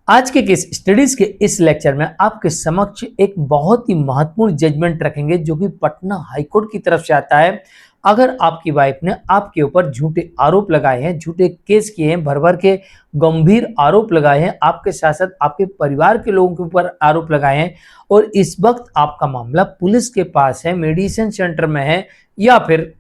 आज के case studies के इस लेक्चर में आपके समक्ष एक बहुत ही महत्वपूर्ण जजमेंट रखेंगे जो कि पटना हाईकोर्ट की तरफ से आता है। अगर आपकी वाइफ ने आपके ऊपर झूठे आरोप लगाए हैं, झूठे केस किए हैं, भर भर के गंभीर आरोप लगाए हैं, आपके साथ साथ आपके परिवार के लोगों के ऊपर आरोप लगाए हैं और इस वक्त आपका मामला पुलिस के पास है, मेडिसिन सेंटर में है या फिर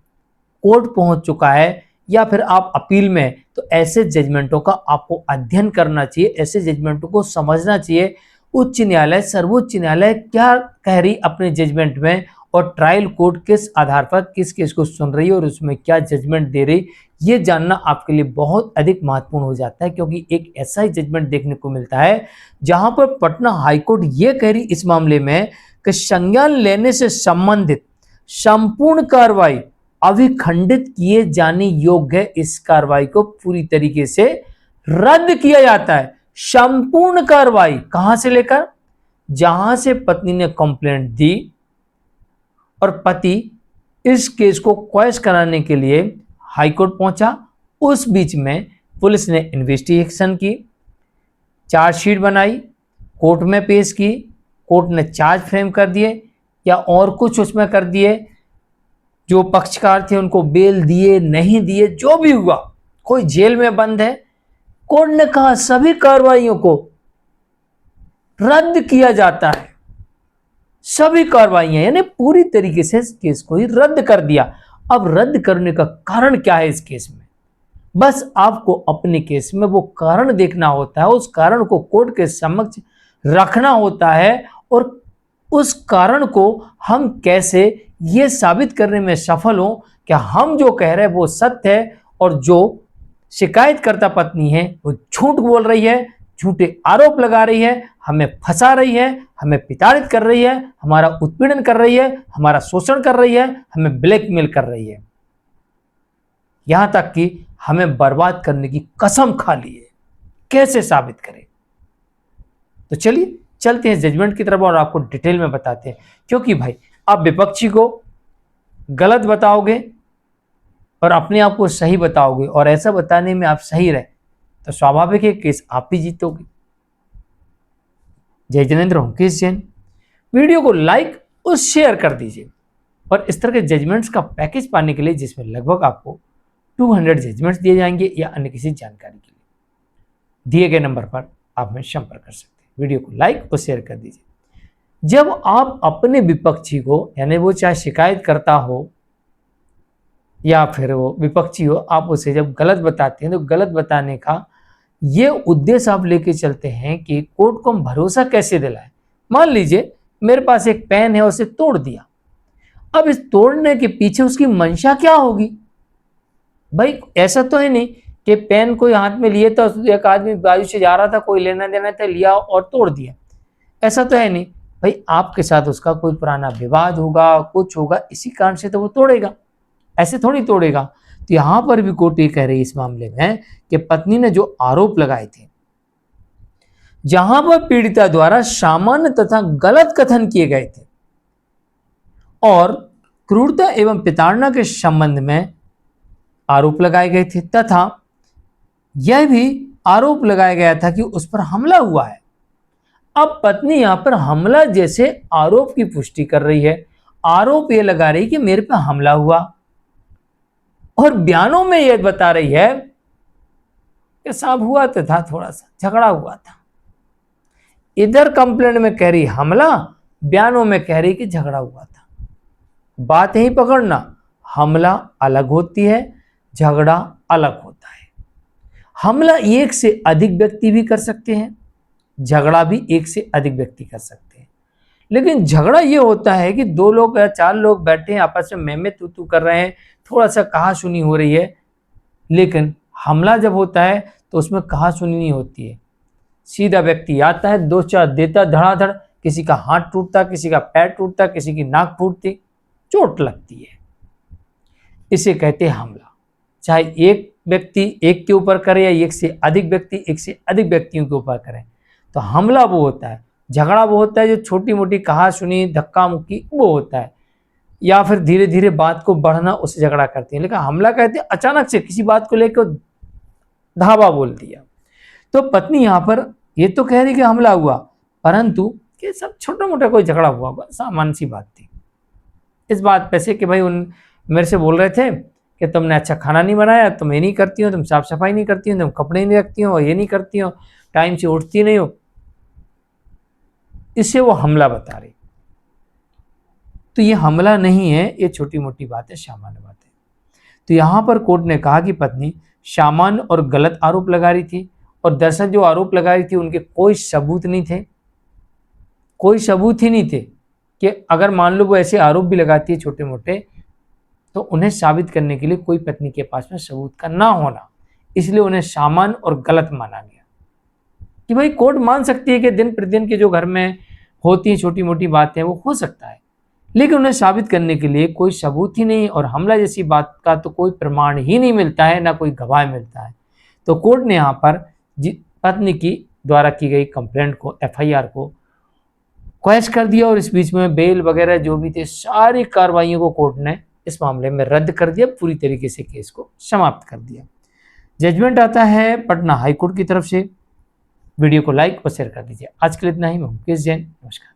कोर्ट पहुंच चुका है या फिर आप अपील में, तो ऐसे जजमेंटों का आपको अध्ययन करना चाहिए, ऐसे जजमेंटों को समझना चाहिए। उच्च न्यायालय, सर्वोच्च न्यायालय क्या कह रही अपने जजमेंट में और ट्रायल कोर्ट किस आधार पर किस केस को सुन रही है और उसमें क्या जजमेंट दे रही, ये जानना आपके लिए बहुत अधिक महत्वपूर्ण हो जाता है, क्योंकि एक ऐसा ही जजमेंट देखने को मिलता है जहां पर पटना हाईकोर्ट ये कह रही इस मामले में कि संज्ञान लेने से संबंधित संपूर्ण कार्रवाई अभिखंडित किए जाने योग्य है। इस कार्रवाई को पूरी तरीके से रद्द किया जाता है। संपूर्ण कार्रवाई कहां से लेकर, जहां से पत्नी ने कंप्लेंट दी और पति इस केस को क्वैश कराने के लिए हाईकोर्ट पहुंचा, उस बीच में पुलिस ने इन्वेस्टिगेशन की, चार्जशीट बनाई, कोर्ट में पेश की, कोर्ट ने चार्ज फ्रेम कर दिए या और कुछ उसमें कर दिए, जो पक्षकार थे उनको बेल दिए नहीं दिए, जो भी हुआ, कोई जेल में बंद है, कोर्ट ने कहा सभी कार्रवाइयों को रद्द किया जाता है। सभी कार्रवाइयां यानी पूरी तरीके से इस केस को ही रद्द कर दिया। अब रद्द करने का कारण क्या है इस केस में, बस आपको अपने केस में वो कारण देखना होता है, उस कारण को कोर्ट के समक्ष रखना होता है और उस कारण को हम कैसे ये साबित करने में सफल हो कि हम जो कह रहे हैं वो सत्य है और जो शिकायतकर्ता पत्नी है वो झूठ बोल रही है, झूठे आरोप लगा रही है, हमें फंसा रही है, हमें प्रताड़ित कर रही है, हमारा उत्पीड़न कर रही है, हमारा शोषण कर रही है, हमें ब्लैकमेल कर रही है, यहां तक कि हमें बर्बाद करने की कसम खा ली है। कैसे साबित करें? तो चलिए चलते हैं जजमेंट की तरफ और आपको डिटेल में बताते हैं, क्योंकि भाई आप विपक्षी को गलत बताओगे और अपने आप को सही बताओगे और ऐसा बताने में आप सही रहे तो स्वाभाविक है केस आप भी जीतोगे। जय जिनेंद्र हूं, केस जैन। वीडियो को लाइक और शेयर कर दीजिए और इस तरह के जजमेंट्स का पैकेज पाने के लिए जिसमें लगभग आपको 200 जजमेंट्स दिए जाएंगे या अन्य किसी जानकारी के लिए दिए गए नंबर पर आप हमें संपर्क कर सकते हैं। वीडियो को लाइक और शेयर कर दीजिए। जब आप अपने विपक्षी को, यानी वो चाहे शिकायत करता हो या फिर वो विपक्षी हो, आप उसे जब गलत बताते हैं तो गलत बताने का ये उद्देश्य आप लेके चलते हैं कि कोर्ट को हम भरोसा कैसे दिलाएं। मान लीजिए मेरे पास एक पेन है, उसे तोड़ दिया, अब इस तोड़ने के पीछे उसकी मंशा क्या होगी? भाई ऐसा तो है नहीं कि पेन कोई हाथ में लिए तो एक आदमी बाजू से जा रहा था, कोई लेना देना था, लिया और तोड़ दिया, ऐसा तो है नहीं। भाई आपके साथ उसका कोई पुराना विवाद होगा, कुछ होगा, इसी कारण से तो वो तोड़ेगा, ऐसे थोड़ी तोड़ेगा। तो यहां पर भी कोर्ट ये कह रही है इस मामले में कि पत्नी ने जो आरोप लगाए थे, जहां पर पीड़िता द्वारा सामान्य तथा गलत कथन किए गए थे और क्रूरता एवं प्रताड़ना के संबंध में आरोप लगाए गए थे तथा यह भी आरोप लगाया गया था कि उस पर हमला हुआ है। अब पत्नी यहां पर हमला जैसे आरोप की पुष्टि कर रही है, आरोप यह लगा रही कि मेरे पर हमला हुआ और बयानों में यह बता रही है कि साहब हुआ तो था, थोड़ा सा झगड़ा हुआ था। इधर कंप्लेंट में कह रही हमला, बयानों में कह रही कि झगड़ा हुआ था। बात यही पकड़ना, हमला अलग होती है, झगड़ा अलग होता है। हमला एक से अधिक व्यक्ति भी कर सकते हैं, झगड़ा भी एक से अधिक व्यक्ति कर सकते हैं, लेकिन झगड़ा ये होता है कि 2 लोग या 4 लोग बैठे हैं, आपस में मैं तू कर रहे हैं, थोड़ा सा कहा सुनी हो रही है। लेकिन हमला जब होता है तो उसमें कहा सुनी नहीं होती है, सीधा व्यक्ति आता है, 2-4 देता धड़ाधड़, किसी का हाथ टूटता, किसी का पैर टूटता, किसी की नाक फूटती, चोट लगती है, इसे कहते हैं हमला। चाहे एक व्यक्ति एक के ऊपर करे या एक से अधिक व्यक्ति एक से अधिक व्यक्तियों के ऊपर करें, तो हमला वो होता है। झगड़ा वो होता है जो छोटी मोटी कहा सुनी, धक्का मुक्की वो होता है, या फिर धीरे धीरे बात को बढ़ना, उसे झगड़ा करते हैं। लेकिन हमला कहते हैं अचानक से किसी बात को लेकर धावा बोल दिया। तो पत्नी यहाँ पर ये तो कह रही कि हमला हुआ, परंतु ये सब छोटा मोटा कोई झगड़ा हुआ, बस सामान्य सी बात थी। इस बात पे से कि भाई उन मेरे से बोल रहे थे कि तुमने अच्छा खाना नहीं बनाया, तुम ये नहीं करती हो, तुम साफ सफाई नहीं करती हो, तुम कपड़े नहीं रखती हो, ये नहीं करती हो, टाइम से उठती नहीं हो, इससे वो हमला बता रही। तो ये हमला नहीं है, ये छोटी मोटी बात है, सामान्य बात है। तो यहां पर कोर्ट ने कहा कि पत्नी सामान्य और गलत आरोप लगा रही थी, और दरअसल जो आरोप लगा रही थी उनके कोई सबूत नहीं थे, कोई सबूत ही नहीं थे कि अगर मान लो वो ऐसे आरोप भी लगाती है छोटे मोटे, तो उन्हें साबित करने के लिए कोई पत्नी के पास में सबूत का ना होना, इसलिए उन्हें सामान्य और गलत माना गया। कि भाई कोर्ट मान सकती है कि दिन प्रतिदिन के जो घर में होती है छोटी मोटी बातें वो हो सकता है, लेकिन उन्हें साबित करने के लिए कोई सबूत ही नहीं, और हमला जैसी बात का तो कोई प्रमाण ही नहीं मिलता है, ना कोई गवाह मिलता है। तो कोर्ट ने यहाँ पर पत्नी की द्वारा की गई कंप्लेंट को, एफआईआर को क्वैश कर दिया, और इस बीच में बेल वगैरह जो भी थे सारी कार्रवाइयों को कोर्ट ने इस मामले में रद्द कर दिया, पूरी तरीके से केस को समाप्त कर दिया। जजमेंट आता है पटना हाईकोर्ट की तरफ से। वीडियो को लाइक और शेयर कर दीजिए। आज के लिए इतना ही। मैं मुकेश जैन, नमस्कार।